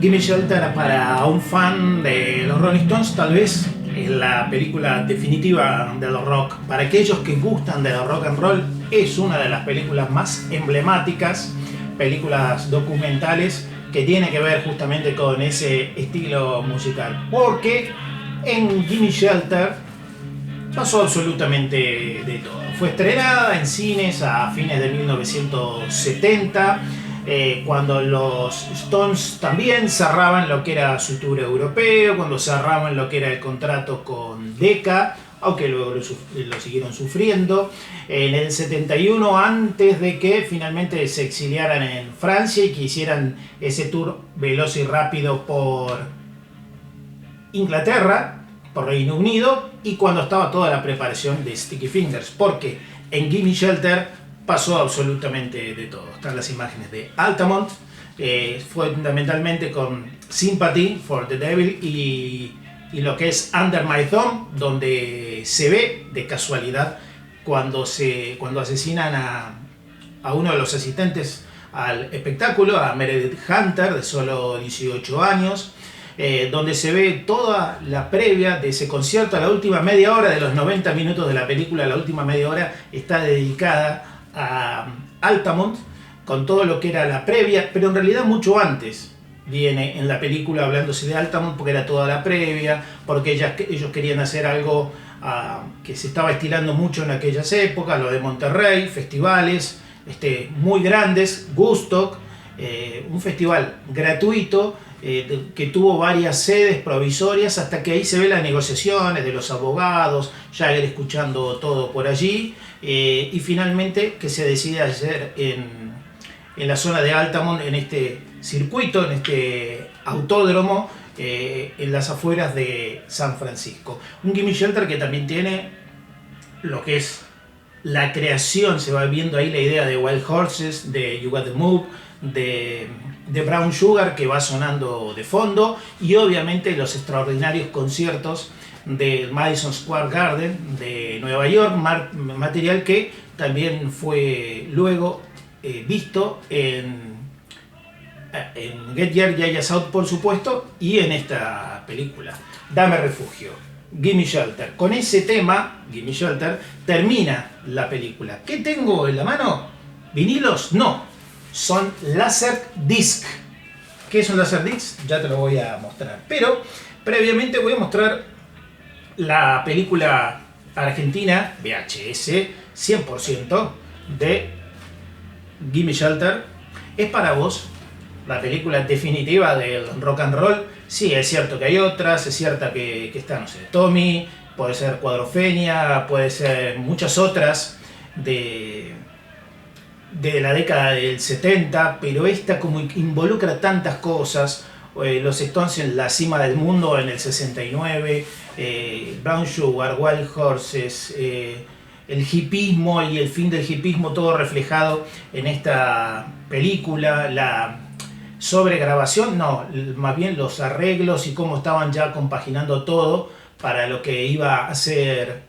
Gimme Shelter, para un fan de los Rolling Stones, tal vez es la película definitiva del rock. Para aquellos que gustan del rock and roll, es una de las películas más emblemáticas, películas documentales que tiene que ver justamente con ese estilo musical. Porque en Gimme Shelter pasó absolutamente de todo. Fue estrenada en cines a fines de 1970, cuando los Stones también cerraban lo que era su tour europeo, cuando cerraban lo que era el contrato con Decca, aunque luego lo siguieron sufriendo. En el 71, antes de que finalmente se exiliaran en Francia y que hicieran ese tour veloz y rápido por Inglaterra, por Reino Unido, y cuando estaba toda la preparación de Sticky Fingers, porque en Gimme Shelter pasó absolutamente de todo. Están las imágenes de Altamont, fundamentalmente con Sympathy for the Devil y lo que es Under My Thumb, donde se ve de casualidad cuando asesinan a uno de los asistentes al espectáculo, a Meredith Hunter, de solo 18 años, donde se ve toda la previa de ese concierto. La última media hora de los 90 minutos de la película, la última media hora está dedicada a Altamont, con todo lo que era la previa, pero en realidad mucho antes viene en la película hablándose de Altamont, porque era toda la previa, porque ellos querían hacer algo que se estaba estilando mucho en aquellas épocas, lo de Monterrey, festivales muy grandes, Woodstock, un festival gratuito, que tuvo varias sedes provisorias, hasta que ahí se ve las negociaciones de los abogados, Jagger escuchando todo por allí, y finalmente que se decide hacer en la zona de Altamont, en este circuito, en este autódromo, en las afueras de San Francisco. Un Gimme Shelter que también tiene lo que es la creación, se va viendo ahí la idea de Wild Horses, de You Got the Move, de Brown Sugar, que va sonando de fondo, y obviamente los extraordinarios conciertos de Madison Square Garden de Nueva York, material que también fue luego visto en Get Your Yayas Out, por supuesto, y en esta película, Dame Refugio, Gimme Shelter. Con ese tema, Gimme Shelter, termina la película. ¿Qué tengo en la mano? ¿Vinilos? No, son Laserdisc. ¿Qué es un Laserdisc? Ya te lo voy a mostrar. Pero previamente voy a mostrar la película argentina, VHS, 100%, de Gimme Shelter. Es para vos la película definitiva del rock and roll. Sí, es cierto que hay otras, es cierto que está, no sé, Tommy, puede ser Cuadrofenia, puede ser muchas otras de la década del 70, pero esta como involucra tantas cosas. Los Stones en la cima del mundo en el 69, Brown Sugar, Wild Horses, el hipismo y el fin del hipismo, todo reflejado en esta película. La sobregrabación, no, más bien los arreglos y cómo estaban ya compaginando todo para lo que iba a ser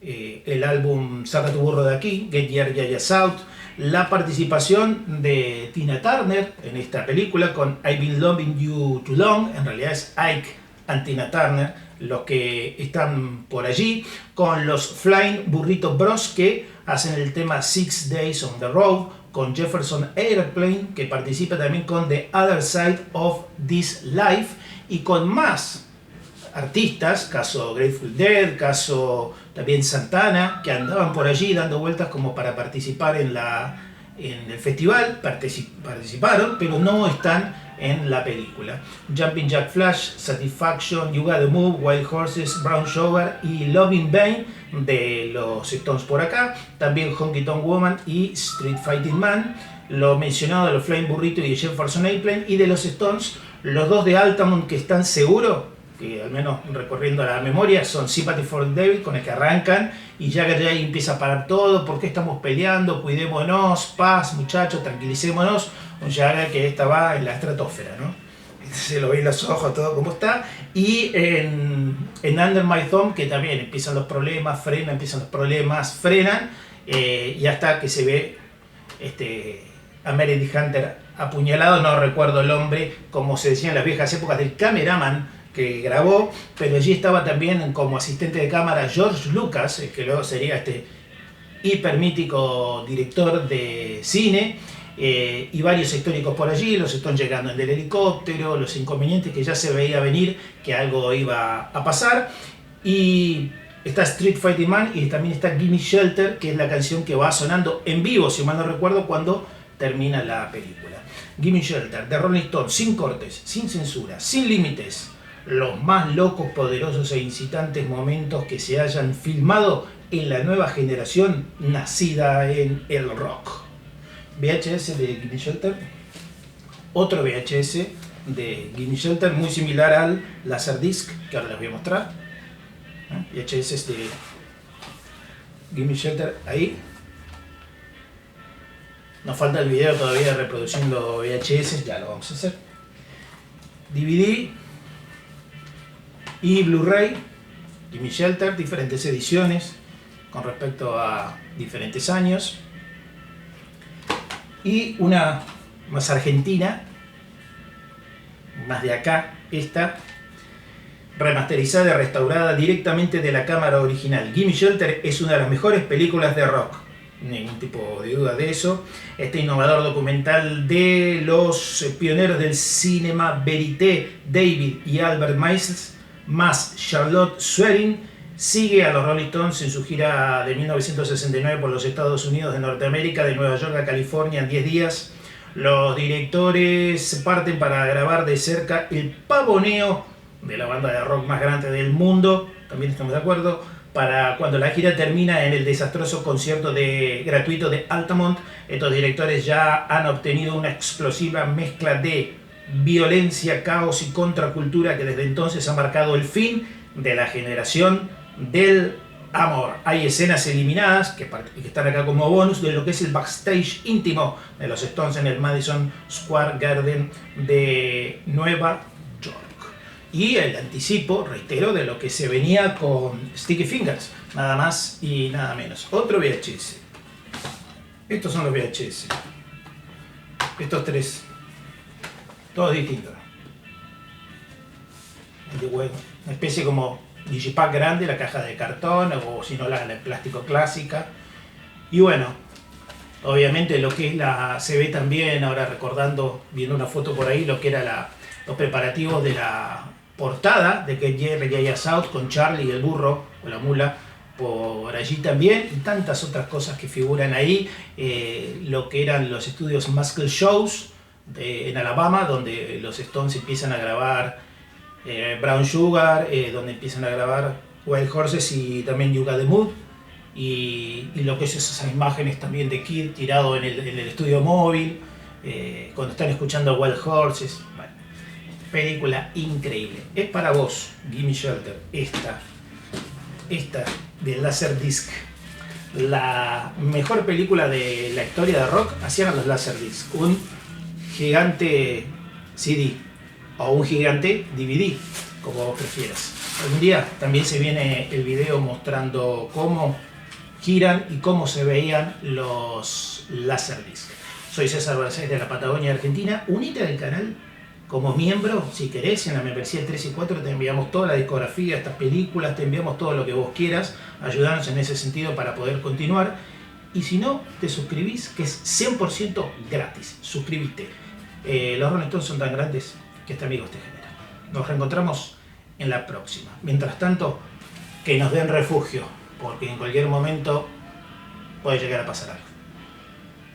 el álbum Saca tu burro de aquí, Get Your Yayas Out. La participación de Tina Turner en esta película con I've Been Loving You Too Long, en realidad es Ike and Tina Turner los que están por allí, con los Flying Burrito Bros, que hacen el tema 6 Days on the Road, con Jefferson Airplane, que participa también con The Other Side of This Life, y con más artistas, caso Grateful Dead, caso también Santana, que andaban por allí dando vueltas como para participar en el festival. Participaron, pero no están en la película. Jumping Jack Flash, Satisfaction, You Gotta Move, Wild Horses, Brown Sugar y Love in Vain de los Stones por acá. También Honky Tonk Woman y Street Fighting Man. Lo mencionado de los Flying Burrito y de Jefferson Airplane. Y de los Stones, los dos de Altamont que están seguros, que al menos recorriendo la memoria, son Sympathy for the Devil, con el que arrancan, y Jagger ya empieza a parar todo. ¿Por qué estamos peleando? Cuidémonos, paz, muchachos, tranquilicémonos. Un Jagger que va en la estratosfera, ¿no? Se lo ve en los ojos, todo como está. Y en Under My Thumb, que también empiezan los problemas, frenan, y hasta que se ve a Meredith Hunter apuñalado, no recuerdo el nombre, como se decía en las viejas épocas, del cameraman que grabó, pero allí estaba también como asistente de cámara George Lucas, que luego sería este hipermítico director de cine, y varios históricos por allí, los están llegando en el helicóptero, los inconvenientes que ya se veía venir, que algo iba a pasar, y está Street Fighting Man y también está Gimme Shelter, que es la canción que va sonando en vivo, si mal no recuerdo, cuando termina la película. Gimme Shelter, de Rolling Stone, sin cortes, sin censura, sin límites, los más locos, poderosos e incitantes momentos que se hayan filmado en la nueva generación nacida en el rock. VHS de Gimme Shelter, otro VHS de Gimme Shelter muy similar al Laserdisc que ahora les voy a mostrar. VHS de Gimme Shelter ahí. Nos falta el video todavía reproduciendo VHS, ya lo vamos a hacer. DVD y Blu-ray, Gimme Shelter, diferentes ediciones con respecto a diferentes años. Y una más argentina, más de acá, esta remasterizada y restaurada directamente de la cámara original. Gimme Shelter es una de las mejores películas de rock, ningún tipo de duda de eso. Este innovador documental de los pioneros del cinema verité, David y Albert Miles, más Charlotte Swearing, sigue a los Rolling Stones en su gira de 1969 por los Estados Unidos de Norteamérica, de Nueva York a California en 10 días. Los directores parten para grabar de cerca el pavoneo de la banda de rock más grande del mundo, también estamos de acuerdo, para cuando la gira termina en el desastroso concierto gratuito de Altamont. Estos directores ya han obtenido una explosiva mezcla de violencia, caos y contracultura que desde entonces ha marcado el fin de la generación del amor. Hay escenas eliminadas que están acá como bonus de lo que es el backstage íntimo de los Stones en el Madison Square Garden de Nueva York. Y el anticipo, reitero, de lo que se venía con Sticky Fingers, nada más y nada menos. Otro VHS. Estos son los VHS. Estos tres. Todos distintos. Una especie como Digipack grande, la caja de cartón, o si no la de plástico clásica. Y bueno, obviamente lo que es se ve también, ahora recordando, viendo una foto por ahí, lo que era los preparativos de la portada de Get Jerry Jaya South con Charlie y el burro, o la mula, por allí también, y tantas otras cosas que figuran ahí, lo que eran los estudios Muscle Shows en Alabama, donde los Stones empiezan a grabar Brown Sugar, donde empiezan a grabar Wild Horses y también You Got the Mood, y lo que es esas imágenes también de Kid tirado en el estudio móvil, cuando están escuchando Wild Horses. Bueno, película increíble. Es para vos, Gimme Shelter, esta de Laserdisc. La mejor película de la historia de rock hacían los Laserdisc, un gigante CD o un gigante DVD, como vos prefieras. Algún día también se viene el video mostrando cómo giran y cómo se veían los Laserdisc. Soy César Barcés de la Patagonia Argentina. Unite al canal como miembro, si querés, en la membresía 3 y 4 te enviamos toda la discografía de estas películas, te enviamos todo lo que vos quieras, ayudarnos en ese sentido para poder continuar. Y si no, te suscribís, que es 100% gratis. Suscribite. Los Rolling Stones son tan grandes que este amigo te genera. Nos reencontramos en la próxima. Mientras tanto, que nos den refugio, porque en cualquier momento puede llegar a pasar algo.